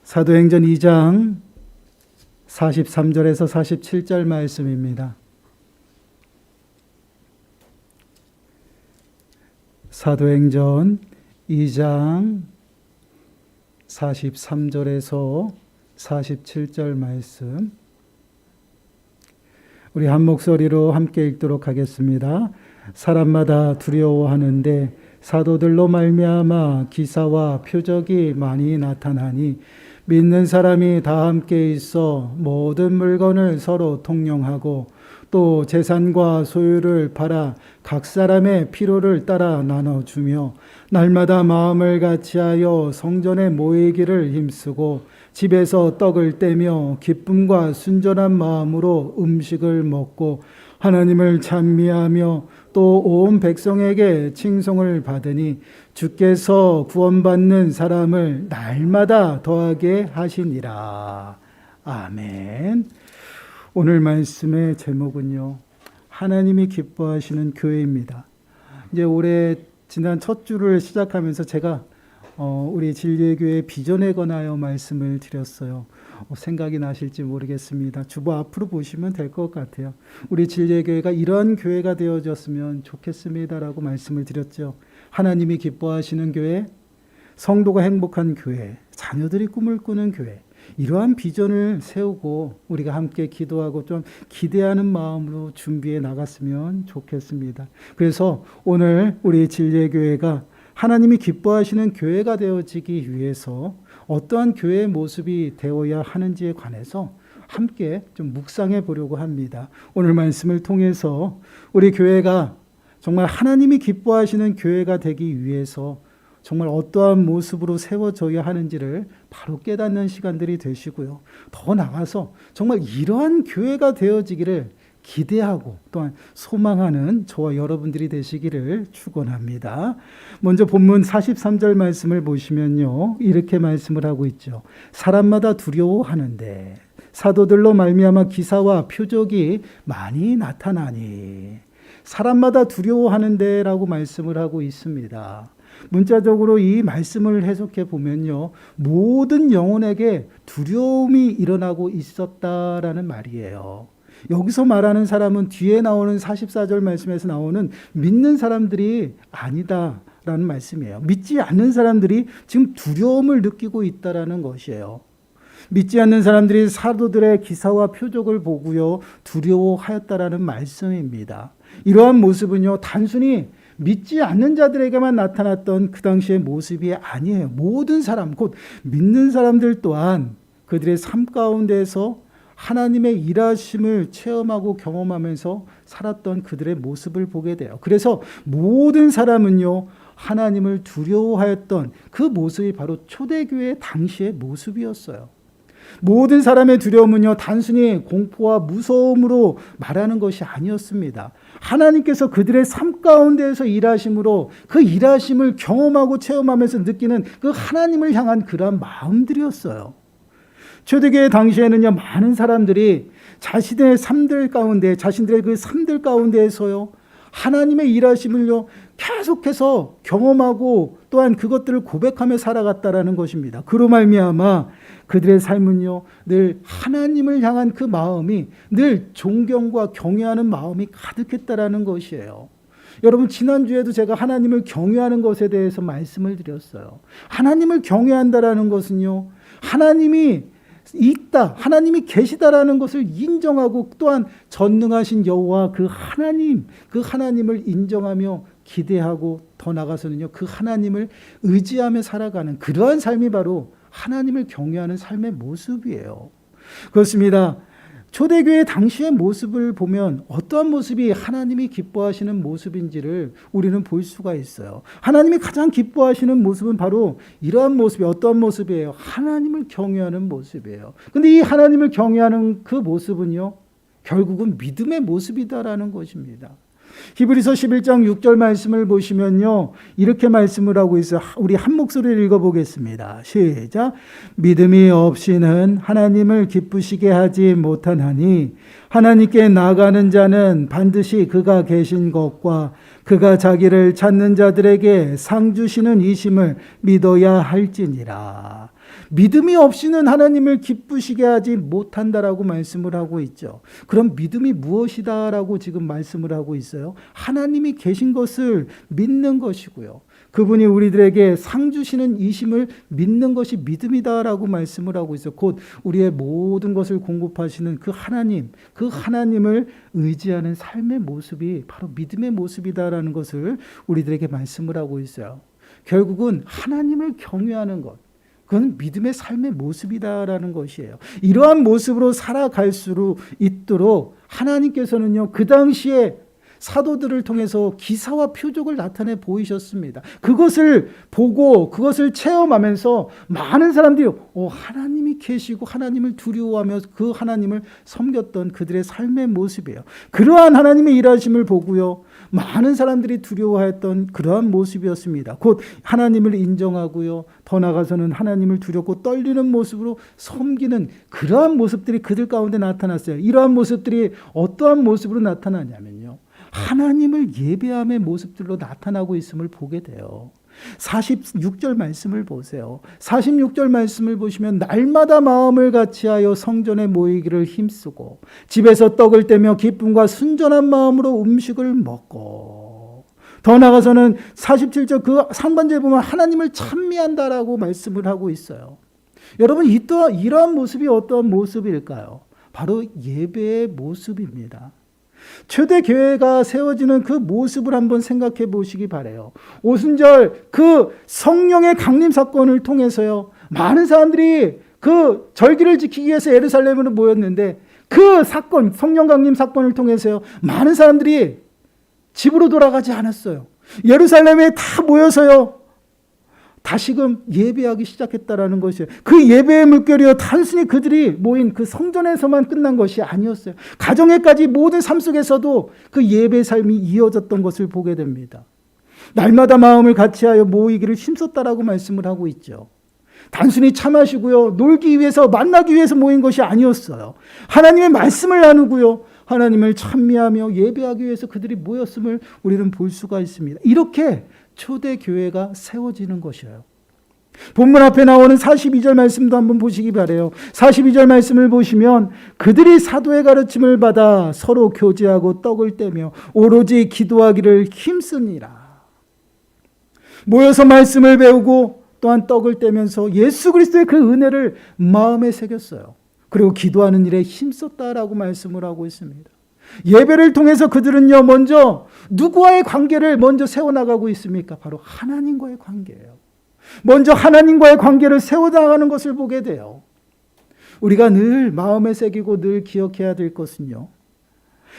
사도행전 2장 43절에서 47절 말씀입니다. 사도행전 2장 43절에서 47절 말씀, 우리 한 목소리로 함께 읽도록 하겠습니다. 사람마다 두려워하는데 사도들로 말미암아 기사와 표적이 많이 나타나니 믿는 사람이 다 함께 있어 모든 물건을 서로 통용하고 또 재산과 소유를 팔아 각 사람의 필요를 따라 나눠주며 날마다 마음을 같이하여 성전에 모이기를 힘쓰고 집에서 떡을 떼며 기쁨과 순전한 마음으로 음식을 먹고 하나님을 찬미하며 또 온 백성에게 칭송을 받으니 주께서 구원받는 사람을 날마다 더하게 하시니라. 아멘. 오늘 말씀의 제목은요, 하나님이 기뻐하시는 교회입니다. 이제 올해 지난 첫 주를 시작하면서 제가 우리 진리의 교회 비전에 관하여 말씀을 드렸어요. 생각이 나실지 모르겠습니다. 주보 앞으로 보시면 될 것 같아요. 우리 진리의 교회가 이런 교회가 되어졌으면 좋겠습니다라고 말씀을 드렸죠. 하나님이 기뻐하시는 교회, 성도가 행복한 교회, 자녀들이 꿈을 꾸는 교회, 이러한 비전을 세우고 우리가 함께 기도하고 좀 기대하는 마음으로 준비해 나갔으면 좋겠습니다. 그래서 오늘 우리 진리의 교회가 하나님이 기뻐하시는 교회가 되어지기 위해서 어떠한 교회의 모습이 되어야 하는지에 관해서 함께 좀 묵상해 보려고 합니다. 오늘 말씀을 통해서 우리 교회가 정말 하나님이 기뻐하시는 교회가 되기 위해서 정말 어떠한 모습으로 세워져야 하는지를 바로 깨닫는 시간들이 되시고요. 더 나아가서 정말 이러한 교회가 되어지기를 기대하고 또한 소망하는 저와 여러분들이 되시기를 축원합니다. 먼저 본문 43절 말씀을 보시면요, 이렇게 말씀을 하고 있죠. 사람마다 두려워하는데 사도들로 말미암아 기사와 표적이 많이 나타나니. 사람마다 두려워하는데 라고 말씀을 하고 있습니다. 문자적으로 이 말씀을 해석해 보면요, 모든 영혼에게 두려움이 일어나고 있었다라는 말이에요. 여기서 말하는 사람은 뒤에 나오는 44절 말씀에서 나오는 믿는 사람들이 아니다라는 말씀이에요. 믿지 않는 사람들이 지금 두려움을 느끼고 있다라는 것이에요. 믿지 않는 사람들이 사도들의 기사와 표적을 보고요, 두려워하였다라는 말씀입니다. 이러한 모습은요, 단순히 믿지 않는 자들에게만 나타났던 그 당시의 모습이 아니에요. 모든 사람, 곧 믿는 사람들 또한 그들의 삶 가운데서 하나님의 일하심을 체험하고 경험하면서 살았던 그들의 모습을 보게 돼요. 그래서 모든 사람은요, 하나님을 두려워하였던 그 모습이 바로 초대교회 당시의 모습이었어요. 모든 사람의 두려움은요, 단순히 공포와 무서움으로 말하는 것이 아니었습니다. 하나님께서 그들의 삶 가운데에서 일하심으로 그 일하심을 경험하고 체험하면서 느끼는 그 하나님을 향한 그러한 마음들이었어요. 초대교회 당시에는요, 많은 사람들이 자신의 삶들 가운데, 자신들의 그 삶들 가운데에서요, 하나님의 일하심을요, 계속해서 경험하고 또한 그것들을 고백하며 살아갔다라는 것입니다. 그로 말미암아 그들의 삶은요, 늘 하나님을 향한 그 마음이 늘 존경과 경외하는 마음이 가득했다라는 것이에요. 여러분, 지난주에도 제가 하나님을 경외하는 것에 대해서 말씀을 드렸어요. 하나님을 경외한다라는 것은요, 하나님이 있다, 하나님이 계시다라는 것을 인정하고 또한 전능하신 여호와 그 하나님을 인정하며 기대하고 더 나아가서는요, 그 하나님을 의지하며 살아가는 그러한 삶이 바로 하나님을 경외하는 삶의 모습이에요. 그렇습니다. 초대교회 당시의 모습을 보면 어떠한 모습이 하나님이 기뻐하시는 모습인지를 우리는 볼 수가 있어요. 하나님이 가장 기뻐하시는 모습은 바로 이러한 모습이 어떠한 모습이에요? 하나님을 경외하는 모습이에요. 근데 이 하나님을 경외하는 그 모습은요, 결국은 믿음의 모습이다라는 것입니다. 히브리서 11장 6절 말씀을 보시면요, 이렇게 말씀을 하고 있어요. 우리 한 목소리를 읽어보겠습니다. 시작. 믿음이 없이는 하나님을 기쁘시게 하지 못하나니 하나님께 나아가는 자는 반드시 그가 계신 것과 그가 자기를 찾는 자들에게 상 주시는 이심을 믿어야 할지니라. 믿음이 없이는 하나님을 기쁘시게 하지 못한다라고 말씀을 하고 있죠. 그럼 믿음이 무엇이다라고 지금 말씀을 하고 있어요? 하나님이 계신 것을 믿는 것이고요. 그분이 우리들에게 상 주시는 이심을 믿는 것이 믿음이다라고 말씀을 하고 있어요. 곧 우리의 모든 것을 공급하시는 그 하나님을 의지하는 삶의 모습이 바로 믿음의 모습이다라는 것을 우리들에게 말씀을 하고 있어요. 결국은 하나님을 경외하는 것, 그건 믿음의 삶의 모습이다라는 것이에요. 이러한 모습으로 살아갈 수 있도록 하나님께서는요, 그 당시에 사도들을 통해서 기사와 표적을 나타내 보이셨습니다. 그것을 보고 그것을 체험하면서 많은 사람들이 하나님이 계시고 하나님을 두려워하며 그 하나님을 섬겼던 그들의 삶의 모습이에요. 그러한 하나님의 일하심을 보고요, 많은 사람들이 두려워했던 그러한 모습이었습니다. 곧 하나님을 인정하고요, 더 나아가서는 하나님을 두렵고 떨리는 모습으로 섬기는 그러한 모습들이 그들 가운데 나타났어요. 이러한 모습들이 어떠한 모습으로 나타나냐면요, 하나님을 예배함의 모습들로 나타나고 있음을 보게 돼요. 46절 말씀을 보세요. 46절 말씀을 보시면 날마다 마음을 같이하여 성전에 모이기를 힘쓰고 집에서 떡을 떼며 기쁨과 순전한 마음으로 음식을 먹고, 더 나아가서는 47절 그 상반절에 보면 하나님을 찬미한다라고 말씀을 하고 있어요. 여러분, 이러한 모습이 어떠한 모습일까요? 바로 예배의 모습입니다. 초대 교회가 세워지는 그 모습을 한번 생각해 보시기 바라요. 오순절 그 성령의 강림 사건을 통해서요, 많은 사람들이 그 절기를 지키기 위해서 예루살렘으로 모였는데, 그 사건, 성령 강림 사건을 통해서요, 많은 사람들이 집으로 돌아가지 않았어요. 예루살렘에 다 모여서요, 다시금 예배하기 시작했다라는 것이에요. 그 예배의 물결이요, 단순히 그들이 모인 그 성전에서만 끝난 것이 아니었어요. 가정에까지 모든 삶 속에서도 그 예배 삶이 이어졌던 것을 보게 됩니다. 날마다 마음을 같이하여 모이기를 힘썼다라고 말씀을 하고 있죠. 단순히 차 마시고요, 놀기 위해서, 만나기 위해서 모인 것이 아니었어요. 하나님의 말씀을 나누고요, 하나님을 찬미하며 예배하기 위해서 그들이 모였음을 우리는 볼 수가 있습니다. 이렇게 초대 교회가 세워지는 것이에요. 본문 앞에 나오는 42절 말씀도 한번 보시기 바라요. 42절 말씀을 보시면 그들이 사도의 가르침을 받아 서로 교제하고 떡을 떼며 오로지 기도하기를 힘쓰니라. 모여서 말씀을 배우고 또한 떡을 떼면서 예수 그리스도의 그 은혜를 마음에 새겼어요. 그리고 기도하는 일에 힘썼다라고 말씀을 하고 있습니다. 예배를 통해서 그들은요, 먼저 누구와의 관계를 먼저 세워나가고 있습니까? 바로 하나님과의 관계예요. 먼저 하나님과의 관계를 세워나가는 것을 보게 돼요. 우리가 늘 마음에 새기고 늘 기억해야 될 것은요,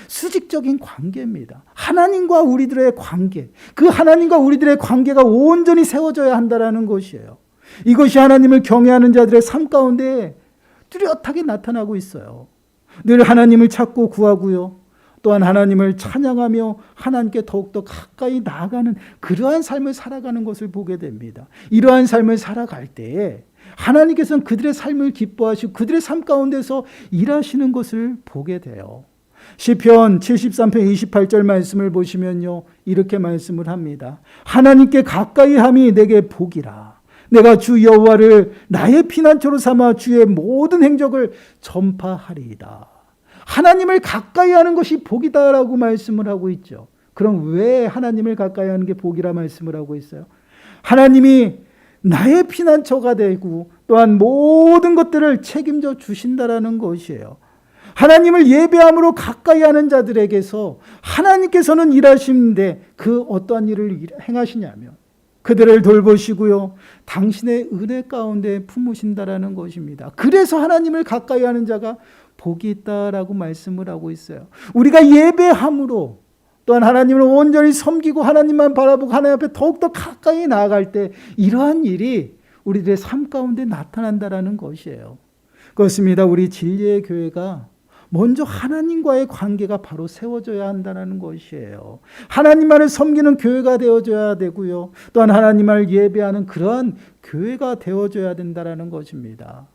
수직적인 관계입니다. 하나님과 우리들의 관계, 그 하나님과 우리들의 관계가 온전히 세워져야 한다는 것이에요. 이것이 하나님을 경외하는 자들의 삶 가운데 뚜렷하게 나타나고 있어요. 늘 하나님을 찾고 구하고요, 또한 하나님을 찬양하며 하나님께 더욱더 가까이 나아가는 그러한 삶을 살아가는 것을 보게 됩니다. 이러한 삶을 살아갈 때에 하나님께서는 그들의 삶을 기뻐하시고 그들의 삶 가운데서 일하시는 것을 보게 돼요. 시편 73편 28절 말씀을 보시면요, 이렇게 말씀을 합니다. 하나님께 가까이 함이 내게 복이라. 내가 주 여호와를 나의 피난처로 삼아 주의 모든 행적을 전파하리이다. 하나님을 가까이 하는 것이 복이다라고 말씀을 하고 있죠. 그럼 왜 하나님을 가까이 하는 게 복이라 말씀을 하고 있어요? 하나님이 나의 피난처가 되고 또한 모든 것들을 책임져 주신다라는 것이에요. 하나님을 예배함으로 가까이 하는 자들에게서 하나님께서는 일하시는데 그 어떠한 일을 행하시냐면 그들을 돌보시고요, 당신의 은혜 가운데 품으신다라는 것입니다. 그래서 하나님을 가까이 하는 자가 복이 있다라고 말씀을 하고 있어요. 우리가 예배함으로 또한 하나님을 온전히 섬기고 하나님만 바라보고 하나님 앞에 더욱더 가까이 나아갈 때 이러한 일이 우리들의 삶 가운데 나타난다라는 것이에요. 그렇습니다. 우리 진리의 교회가 먼저 하나님과의 관계가 바로 세워져야 한다는 것이에요. 하나님만을 섬기는 교회가 되어져야 되고요, 또한 하나님을 예배하는 그러한 교회가 되어져야 된다는 것입니다.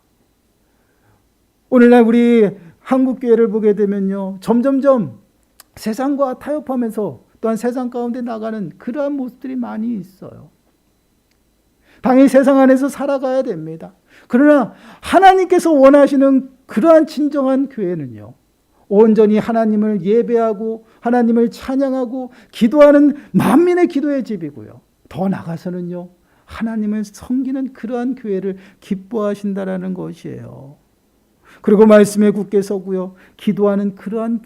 오늘날 우리 한국교회를 보게 되면요, 점점점 세상과 타협하면서 또한 세상 가운데 나가는 그러한 모습들이 많이 있어요. 당연히 세상 안에서 살아가야 됩니다. 그러나 하나님께서 원하시는 그러한 진정한 교회는요, 온전히 하나님을 예배하고 하나님을 찬양하고 기도하는 만민의 기도의 집이고요. 더 나아가서는요, 하나님을 섬기는 그러한 교회를 기뻐하신다라는 것이에요. 그리고 말씀에 굳게 서고요, 기도하는 그러한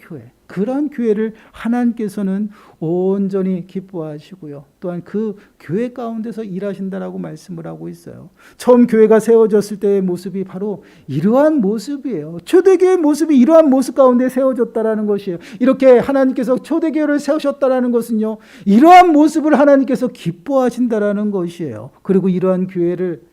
교회를 하나님께서는 온전히 기뻐하시고요. 또한 그 교회 가운데서 일하신다라고 말씀을 하고 있어요. 처음 교회가 세워졌을 때의 모습이 바로 이러한 모습이에요. 초대교회의 모습이 이러한 모습 가운데 세워졌다라는 것이에요. 이렇게 하나님께서 초대교회를 세우셨다라는 것은요, 이러한 모습을 하나님께서 기뻐하신다라는 것이에요. 그리고 이러한 교회를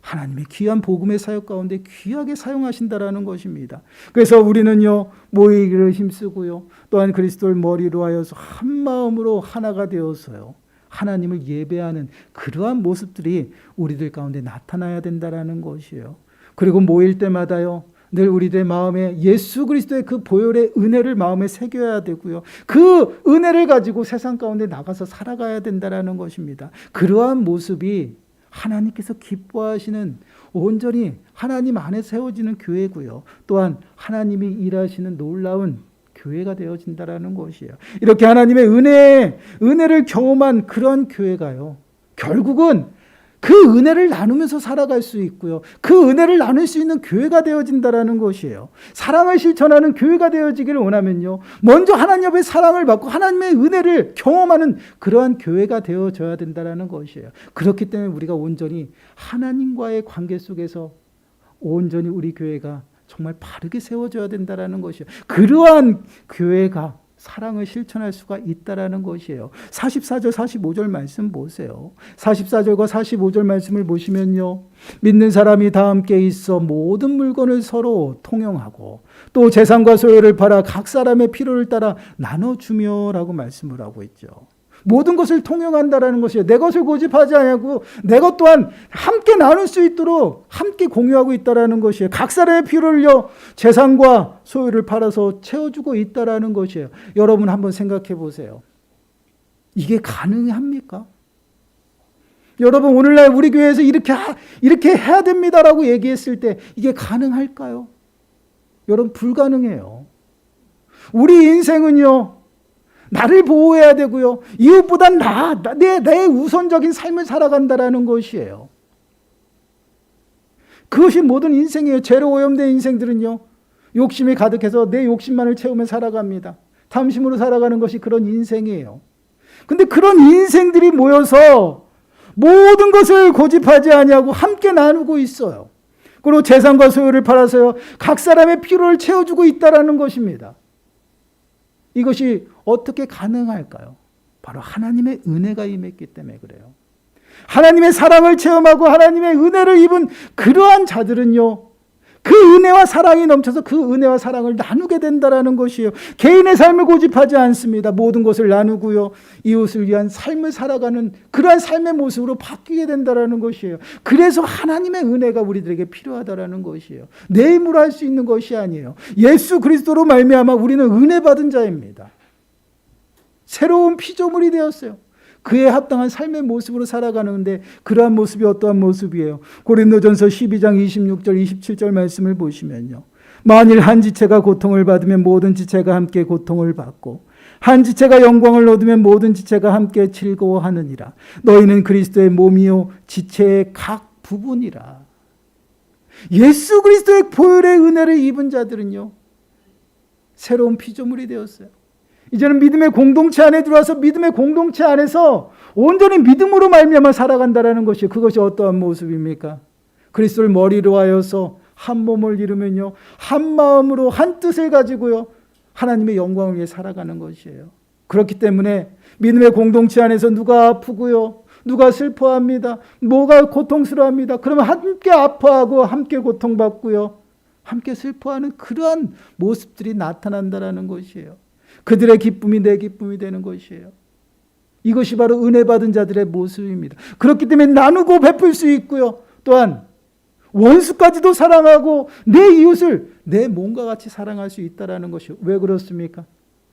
하나님의 귀한 복음의 사역 가운데 귀하게 사용하신다라는 것입니다. 그래서 우리는요, 모이기를 힘쓰고요, 또한 그리스도를 머리로 하여서 한 마음으로 하나가 되어서요, 하나님을 예배하는 그러한 모습들이 우리들 가운데 나타나야 된다라는 것이에요. 그리고 모일 때마다요, 늘 우리들의 마음에 예수 그리스도의 그 보혈의 은혜를 마음에 새겨야 되고요, 그 은혜를 가지고 세상 가운데 나가서 살아가야 된다라는 것입니다. 그러한 모습이 하나님께서 기뻐하시는 온전히 하나님 안에 세워지는 교회고요, 또한 하나님이 일하시는 놀라운 교회가 되어진다라는 것이에요. 이렇게 하나님의 은혜를 경험한 그런 교회가요, 결국은 그 은혜를 나누면서 살아갈 수 있고요, 그 은혜를 나눌 수 있는 교회가 되어진다라는 것이에요. 사랑을 실천하는 교회가 되어지기를 원하면요, 먼저 하나님 앞에 사랑을 받고 하나님의 은혜를 경험하는 그러한 교회가 되어져야 된다라는 것이에요. 그렇기 때문에 우리가 온전히 하나님과의 관계 속에서 온전히 우리 교회가 정말 바르게 세워져야 된다라는 것이에요. 그러한 교회가 사랑을 실천할 수가 있다라는 것이에요. 44절 45절 말씀 보세요. 44절과 45절 말씀을 보시면요, 믿는 사람이 다 함께 있어 모든 물건을 서로 통용하고 또 재산과 소유를 팔아 각 사람의 필요를 따라 나눠주며 라고 말씀을 하고 있죠. 모든 것을 통용한다라는 것이에요. 내 것을 고집하지 않고 내 것 또한 함께 나눌 수 있도록 함께 공유하고 있다라는 것이에요. 각 사람의 필요를요, 재산과 소유를 팔아서 채워주고 있다라는 것이에요. 여러분 한번 생각해 보세요. 이게 가능합니까? 여러분 오늘날 우리 교회에서 이렇게 해야 됩니다라고 얘기했을 때 이게 가능할까요? 여러분 불가능해요. 우리 인생은요, 나를 보호해야 되고요, 이웃보단 내 우선적인 삶을 살아간다라는 것이에요. 그것이 모든 인생이에요. 죄로 오염된 인생들은요, 욕심이 가득해서 내 욕심만을 채우며 살아갑니다. 탐심으로 살아가는 것이 그런 인생이에요. 근데 그런 인생들이 모여서 모든 것을 고집하지 아니하고 함께 나누고 있어요. 그리고 재산과 소유를 팔아서요, 각 사람의 필요를 채워주고 있다라는 것입니다. 이것이 어떻게 가능할까요? 바로 하나님의 은혜가 임했기 때문에 그래요. 하나님의 사랑을 체험하고 하나님의 은혜를 입은 그러한 자들은요, 그 은혜와 사랑이 넘쳐서 그 은혜와 사랑을 나누게 된다라는 것이에요. 개인의 삶을 고집하지 않습니다. 모든 것을 나누고요, 이웃을 위한 삶을 살아가는 그러한 삶의 모습으로 바뀌게 된다라는 것이에요. 그래서 하나님의 은혜가 우리들에게 필요하다라는 것이에요. 내 힘으로 할 수 있는 것이 아니에요. 예수 그리스도로 말미암아 우리는 은혜 받은 자입니다. 새로운 피조물이 되었어요. 그에 합당한 삶의 모습으로 살아가는데 그러한 모습이 어떠한 모습이에요? 고린도전서 12장 26절 27절 말씀을 보시면요, 만일 한 지체가 고통을 받으면 모든 지체가 함께 고통을 받고 한 지체가 영광을 얻으면 모든 지체가 함께 즐거워하느니라. 너희는 그리스도의 몸이요 지체의 각 부분이라. 예수 그리스도의 보혈의 은혜를 입은 자들은요, 새로운 피조물이 되었어요. 이제는 믿음의 공동체 안에 들어와서 믿음의 공동체 안에서 온전히 믿음으로 말미암아 살아간다라는 것이, 그것이 어떠한 모습입니까? 그리스도를 머리로 하여서 한 몸을 이루면요, 한 마음으로 한 뜻을 가지고요, 하나님의 영광을 위해 살아가는 것이에요. 그렇기 때문에 믿음의 공동체 안에서 누가 아프고요, 누가 슬퍼합니다, 뭐가 고통스러워합니다, 그러면 함께 아파하고 함께 고통받고요, 함께 슬퍼하는 그러한 모습들이 나타난다라는 것이에요. 그들의 기쁨이 내 기쁨이 되는 것이에요. 이것이 바로 은혜 받은 자들의 모습입니다. 그렇기 때문에 나누고 베풀 수 있고요, 또한 원수까지도 사랑하고 내 이웃을 내 몸과 같이 사랑할 수 있다는 것이요. 왜 그렇습니까?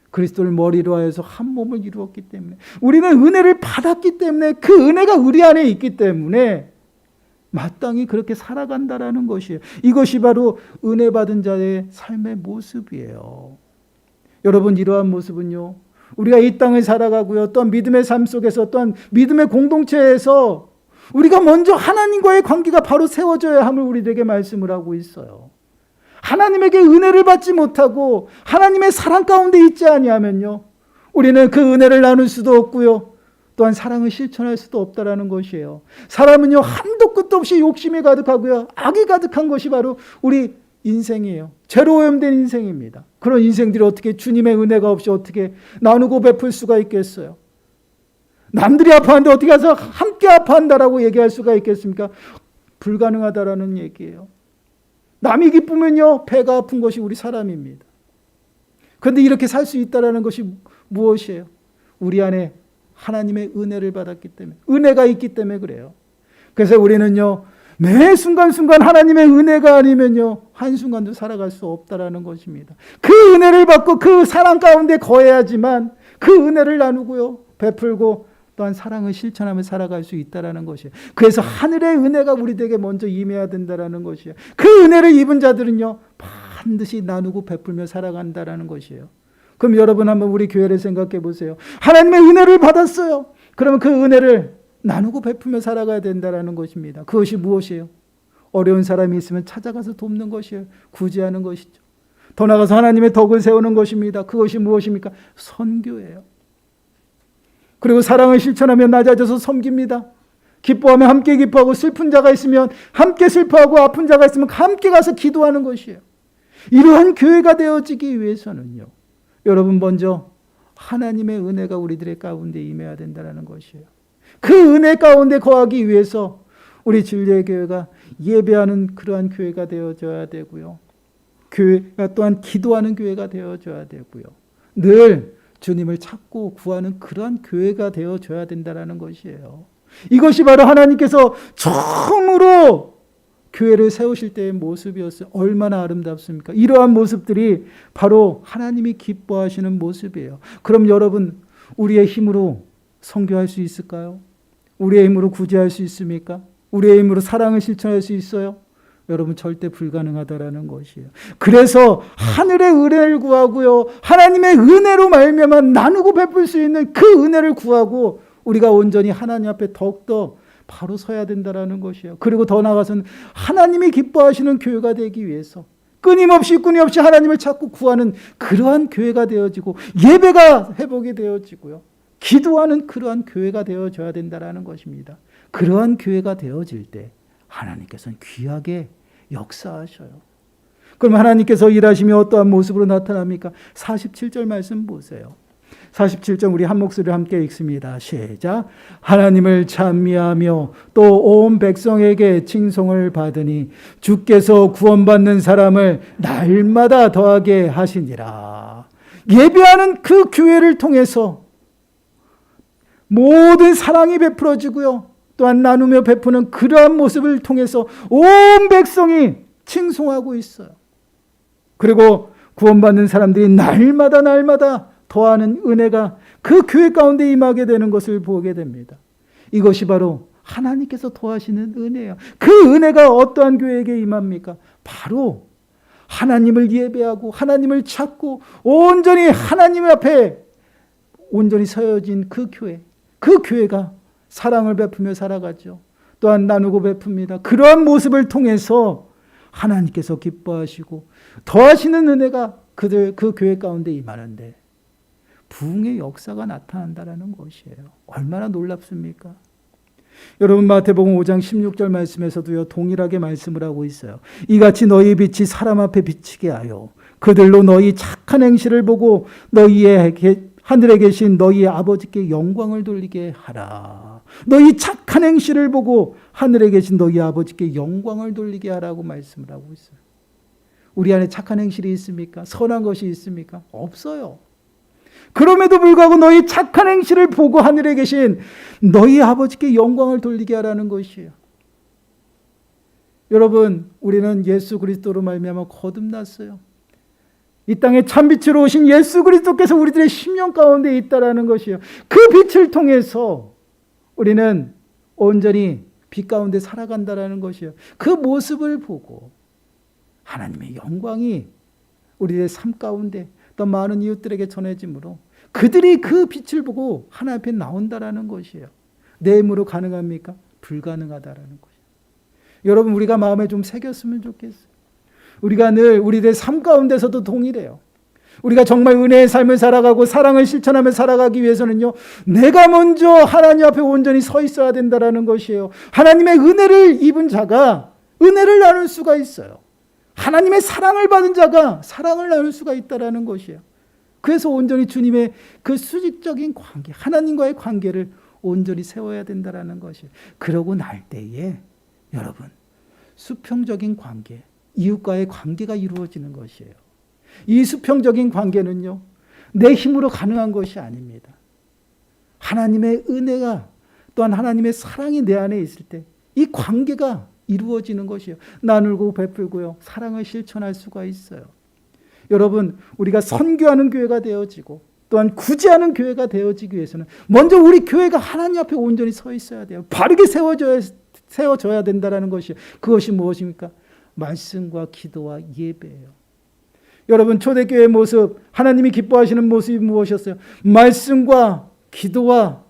그리스도를 머리로 하여서 한 몸을 이루었기 때문에, 우리는 은혜를 받았기 때문에, 그 은혜가 우리 안에 있기 때문에 마땅히 그렇게 살아간다라는 것이에요. 이것이 바로 은혜 받은 자의 삶의 모습이에요. 여러분, 이러한 모습은요, 우리가 이 땅을 살아가고요, 또한 믿음의 삶 속에서, 또한 믿음의 공동체에서 우리가 먼저 하나님과의 관계가 바로 세워져야 함을 우리에게 말씀을 하고 있어요. 하나님에게 은혜를 받지 못하고 하나님의 사랑 가운데 있지 아니하면요, 우리는 그 은혜를 나눌 수도 없고요, 또한 사랑을 실천할 수도 없다라는 것이에요. 사람은요, 한도 끝도 없이 욕심이 가득하고요, 악이 가득한 것이 바로 우리 인생이에요. 죄로 오염된 인생입니다. 그런 인생들이 어떻게 주님의 은혜가 없이 어떻게 나누고 베풀 수가 있겠어요? 남들이 아파하는데 어떻게 해서 함께 아파한다라고 얘기할 수가 있겠습니까? 불가능하다라는 얘기예요. 남이 기쁘면요, 배가 아픈 것이 우리 사람입니다. 그런데 이렇게 살 수 있다라는 것이 무엇이에요? 우리 안에 하나님의 은혜를 받았기 때문에, 은혜가 있기 때문에 그래요. 그래서 우리는요, 매 순간순간 하나님의 은혜가 아니면요, 한순간도 살아갈 수 없다라는 것입니다. 그 은혜를 받고 그 사랑 가운데 거해야지만 그 은혜를 나누고요, 베풀고 또한 사랑을 실천하며 살아갈 수 있다라는 것이에요. 그래서 하늘의 은혜가 우리에게 먼저 임해야 된다라는 것이에요. 그 은혜를 입은 자들은요, 반드시 나누고 베풀며 살아간다라는 것이에요. 그럼 여러분 한번 우리 교회를 생각해 보세요. 하나님의 은혜를 받았어요. 그러면 그 은혜를 나누고 베풀며 살아가야 된다는 것입니다. 그것이 무엇이에요? 어려운 사람이 있으면 찾아가서 돕는 것이에요. 구제하는 것이죠. 더 나아가서 하나님의 덕을 세우는 것입니다. 그것이 무엇입니까? 선교예요. 그리고 사랑을 실천하며 낮아져서 섬깁니다. 기뻐하면 함께 기뻐하고, 슬픈 자가 있으면 함께 슬퍼하고, 아픈 자가 있으면 함께 가서 기도하는 것이에요. 이러한 교회가 되어지기 위해서는요, 여러분 먼저 하나님의 은혜가 우리들의 가운데 임해야 된다는 것이에요. 그 은혜 가운데 거하기 위해서 우리 진리의 교회가 예배하는 그러한 교회가 되어져야 되고요, 교회가 또한 기도하는 교회가 되어져야 되고요, 늘 주님을 찾고 구하는 그러한 교회가 되어져야 된다는 것이에요. 이것이 바로 하나님께서 처음으로 교회를 세우실 때의 모습이었어요. 얼마나 아름답습니까? 이러한 모습들이 바로 하나님이 기뻐하시는 모습이에요. 그럼 여러분, 우리의 힘으로 선교할 수 있을까요? 우리의 힘으로 구제할 수 있습니까? 우리의 힘으로 사랑을 실천할 수 있어요? 여러분, 절대 불가능하다라는 것이에요. 그래서 하늘의 은혜를 구하고요, 하나님의 은혜로 말미암아 나누고 베풀 수 있는 그 은혜를 구하고 우리가 온전히 하나님 앞에 더욱더 바로 서야 된다라는 것이에요. 그리고 더 나아가서는 하나님이 기뻐하시는 교회가 되기 위해서 끊임없이 하나님을 찾고 구하는 그러한 교회가 되어지고, 예배가 회복이 되어지고요, 기도하는 그러한 교회가 되어져야 된다라는 것입니다. 그러한 교회가 되어질 때 하나님께서는 귀하게 역사하셔요. 그럼 하나님께서 일하시며 어떠한 모습으로 나타납니까? 47절 말씀 보세요. 47절 우리 한 목소리로 함께 읽습니다. 시작. 하나님을 찬미하며 또 온 백성에게 칭송을 받으니 주께서 구원받는 사람을 날마다 더하게 하시니라. 예배하는 그 교회를 통해서 모든 사랑이 베풀어지고요, 또한 나누며 베푸는 그러한 모습을 통해서 온 백성이 칭송하고 있어요. 그리고 구원받는 사람들이 날마다 더하는 은혜가 그 교회 가운데 임하게 되는 것을 보게 됩니다. 이것이 바로 하나님께서 더하시는 은혜예요. 그 은혜가 어떠한 교회에게 임합니까? 바로 하나님을 예배하고 하나님을 찾고 온전히 하나님 앞에 온전히 서여진 그 교회, 그 교회가 사랑을 베푸며 살아가죠. 또한 나누고 베풉니다. 그러한 모습을 통해서 하나님께서 기뻐하시고 더하시는 은혜가 그 교회 가운데 임하는데 부흥의 역사가 나타난다는 것이에요. 얼마나 놀랍습니까? 여러분, 마태복음 5장 16절 말씀에서도요, 동일하게 말씀을 하고 있어요. 이같이 너희 빛이 사람 앞에 비치게 하여 그들로 너희 착한 행실을 보고 너희의 하늘에 계신 너희 아버지께 영광을 돌리게 하라. 너희 착한 행실을 보고 하늘에 계신 너희 아버지께 영광을 돌리게 하라고 말씀을 하고 있어요. 우리 안에 착한 행실이 있습니까? 선한 것이 있습니까? 없어요. 그럼에도 불구하고 너희 착한 행실을 보고 하늘에 계신 너희 아버지께 영광을 돌리게 하라는 것이에요. 여러분, 우리는 예수 그리스도로 말미암아 거듭났어요. 이 땅에 참빛으로 오신 예수 그리스도께서 우리들의 심령 가운데 있다라는 것이에요. 그 빛을 통해서 우리는 온전히 빛 가운데 살아간다라는 것이에요. 그 모습을 보고 하나님의 영광이 우리의 삶 가운데 또 많은 이웃들에게 전해지므로 그들이 그 빛을 보고 하나님 앞에 나온다라는 것이에요. 내 힘으로 가능합니까? 불가능하다라는 것이에요. 여러분, 우리가 마음에 좀 새겼으면 좋겠어요. 우리가 늘 우리의 삶 가운데서도 동일해요. 우리가 정말 은혜의 삶을 살아가고 사랑을 실천하며 살아가기 위해서는요, 내가 먼저 하나님 앞에 온전히 서 있어야 된다라는 것이에요. 하나님의 은혜를 입은 자가 은혜를 나눌 수가 있어요. 하나님의 사랑을 받은 자가 사랑을 나눌 수가 있다라는 것이에요. 그래서 온전히 주님의 그 수직적인 관계, 하나님과의 관계를 온전히 세워야 된다라는 것이에요. 그러고 날 때에 여러분, 수평적인 관계, 이웃과의 관계가 이루어지는 것이에요. 이 수평적인 관계는요, 내 힘으로 가능한 것이 아닙니다. 하나님의 은혜가 또한 하나님의 사랑이 내 안에 있을 때 이 관계가 이루어지는 것이에요. 나누고 베풀고요, 사랑을 실천할 수가 있어요. 여러분, 우리가 선교하는 교회가 되어지고 또한 구제하는 교회가 되어지기 위해서는 먼저 우리 교회가 하나님 앞에 온전히 서 있어야 돼요. 바르게 세워져야 된다는 것이에요. 그것이 무엇입니까? 말씀과 기도와 예배예요. 여러분, 초대교회의 모습, 하나님이 기뻐하시는 모습이 무엇이었어요? 말씀과 기도와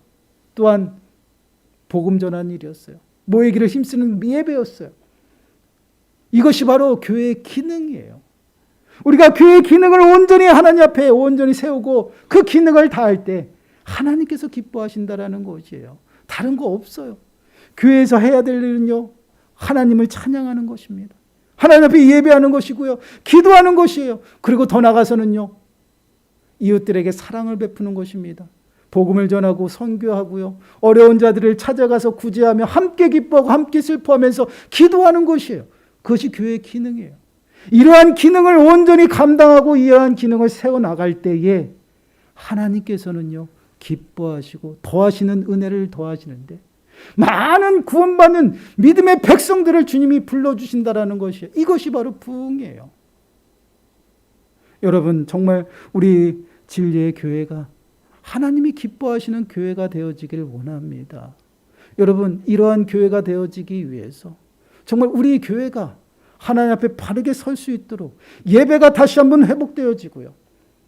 또한 복음 전하는 일이었어요. 모이기를 힘쓰는 예배였어요. 이것이 바로 교회의 기능이에요. 우리가 교회의 기능을 온전히 하나님 앞에 온전히 세우고 그 기능을 다할 때 하나님께서 기뻐하신다라는 것이에요. 다른 거 없어요. 교회에서 해야 될 일은요, 하나님을 찬양하는 것입니다. 하나님 앞에 예배하는 것이고요, 기도하는 것이에요. 그리고 더 나아가서는요, 이웃들에게 사랑을 베푸는 것입니다. 복음을 전하고 선교하고요, 어려운 자들을 찾아가서 구제하며 함께 기뻐하고 함께 슬퍼하면서 기도하는 것이에요. 그것이 교회의 기능이에요. 이러한 기능을 온전히 감당하고 이러한 기능을 세워나갈 때에 하나님께서는요, 기뻐하시고 더하시는 은혜를 더하시는데 많은 구원받는 믿음의 백성들을 주님이 불러주신다라는 것이에요. 이것이 바로 부흥이에요. 여러분, 정말 우리 진리의 교회가 하나님이 기뻐하시는 교회가 되어지기를 원합니다. 여러분, 이러한 교회가 되어지기 위해서 정말 우리 교회가 하나님 앞에 바르게 설 수 있도록 예배가 다시 한번 회복되어지고요,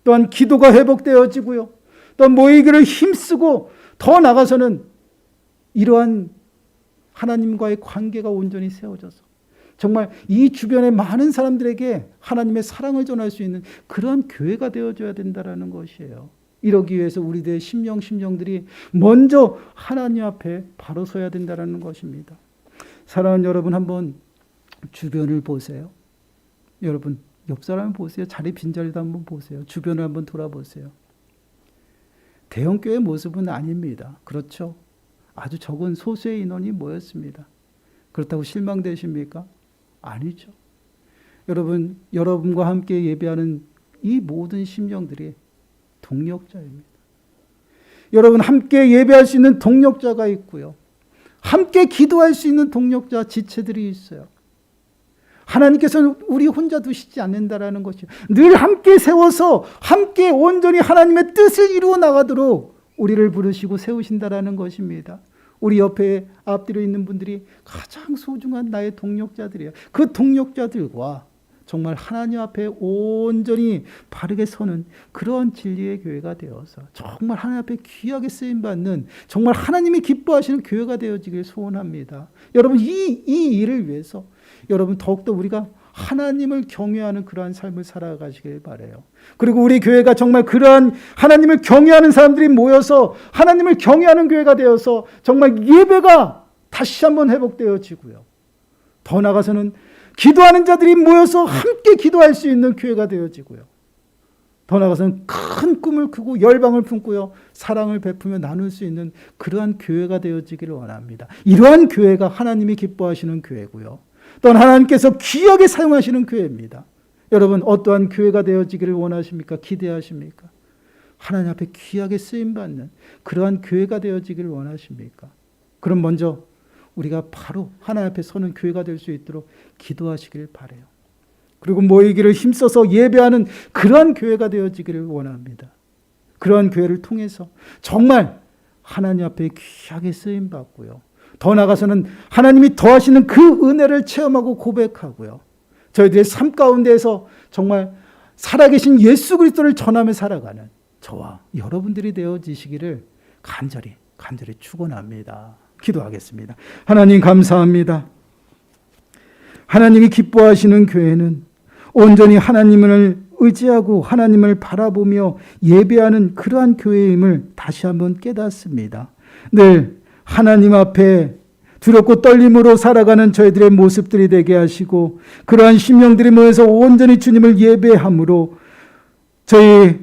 또한 기도가 회복되어지고요, 또한 모이기를 힘쓰고 더 나아가서는 이러한 하나님과의 관계가 온전히 세워져서 정말 이 주변의 많은 사람들에게 하나님의 사랑을 전할 수 있는 그런 교회가 되어줘야 된다는 것이에요. 이러기 위해서 우리들의 심령들이 먼저 하나님 앞에 바로 서야 된다는 것입니다. 사랑하는 여러분, 한번 주변을 보세요. 여러분, 옆 사람을 보세요. 자리 빈자리도 한번 보세요. 주변을 한번 돌아보세요. 대형교회 모습은 아닙니다. 그렇죠? 아주 적은 소수의 인원이 모였습니다. 그렇다고 실망되십니까? 아니죠. 여러분, 여러분과 함께 예배하는 이 모든 심령들이 동력자입니다. 여러분, 함께 예배할 수 있는 동력자가 있고요, 함께 기도할 수 있는 동력자 지체들이 있어요. 하나님께서는 우리 혼자 두시지 않는다라는 것이요, 늘 함께 세워서 함께 온전히 하나님의 뜻을 이루어 나가도록 우리를 부르시고 세우신다라는 것입니다. 우리 옆에 앞뒤로 있는 분들이 가장 소중한 나의 동력자들이에요. 그 동력자들과 정말 하나님 앞에 온전히 바르게 서는 그런 진리의 교회가 되어서 정말 하나님 앞에 귀하게 쓰임받는 정말 하나님이 기뻐하시는 교회가 되어지길 소원합니다. 여러분, 이 일을 위해서 여러분 더욱더 우리가 하나님을 경외하는 그러한 삶을 살아가시길 바라요. 그리고 우리 교회가 정말 그러한 하나님을 경외하는 사람들이 모여서 하나님을 경외하는 교회가 되어서 정말 예배가 다시 한번 회복되어지고요, 더 나아가서는 기도하는 자들이 모여서 함께 기도할 수 있는 교회가 되어지고요, 더 나아가서는 큰 꿈을 크고 열방을 품고요, 사랑을 베푸며 나눌 수 있는 그러한 교회가 되어지기를 원합니다. 이러한 교회가 하나님이 기뻐하시는 교회고요, 또한 하나님께서 귀하게 사용하시는 교회입니다. 여러분, 어떠한 교회가 되어지기를 원하십니까? 기대하십니까? 하나님 앞에 귀하게 쓰임받는 그러한 교회가 되어지기를 원하십니까? 그럼 먼저 우리가 바로 하나님 앞에 서는 교회가 될 수 있도록 기도하시길 바라요. 그리고 모이기를 힘써서 예배하는 그러한 교회가 되어지기를 원합니다. 그러한 교회를 통해서 정말 하나님 앞에 귀하게 쓰임받고요, 더 나아가서는 하나님이 더하시는 그 은혜를 체험하고 고백하고요. 저희들의 삶 가운데에서 정말 살아계신 예수 그리스도를 전하며 살아가는 저와 여러분들이 되어지시기를 간절히 축원합니다. 기도하겠습니다. 하나님 감사합니다. 하나님이 기뻐하시는 교회는 온전히 하나님을 의지하고 하나님을 바라보며 예배하는 그러한 교회임을 다시 한번 깨닫습니다. 늘 하나님 앞에 두렵고 떨림으로 살아가는 저희들의 모습들이 되게 하시고 그러한 심령들이 모여서 온전히 주님을 예배함으로 저희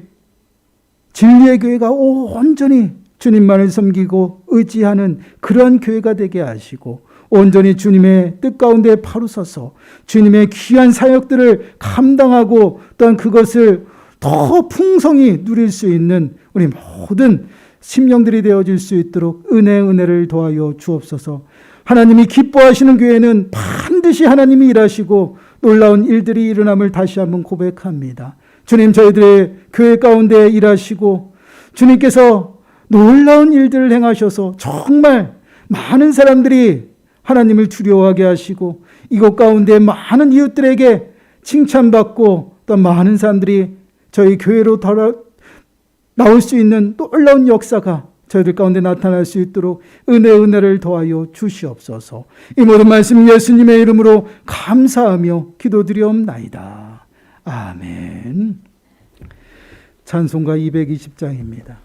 진리의 교회가 온전히 주님만을 섬기고 의지하는 그러한 교회가 되게 하시고 온전히 주님의 뜻 가운데 바로 서서 주님의 귀한 사역들을 감당하고 또한 그것을 더 풍성히 누릴 수 있는 우리 모든 심령들이 되어질 수 있도록 은혜를 더하여 주옵소서. 하나님이 기뻐하시는 교회는 반드시 하나님이 일하시고 놀라운 일들이 일어남을 다시 한번 고백합니다. 주님, 저희들의 교회 가운데 일하시고 주님께서 놀라운 일들을 행하셔서 정말 많은 사람들이 하나님을 두려워하게 하시고 이곳 가운데 많은 이웃들에게 칭찬받고 또 많은 사람들이 저희 교회로 나올 수 있는 놀라운 역사가 저희들 가운데 나타날 수 있도록 은혜를 더하여 주시옵소서. 이 모든 말씀 예수님의 이름으로 감사하며 기도드리옵나이다. 아멘. 찬송가 220장입니다.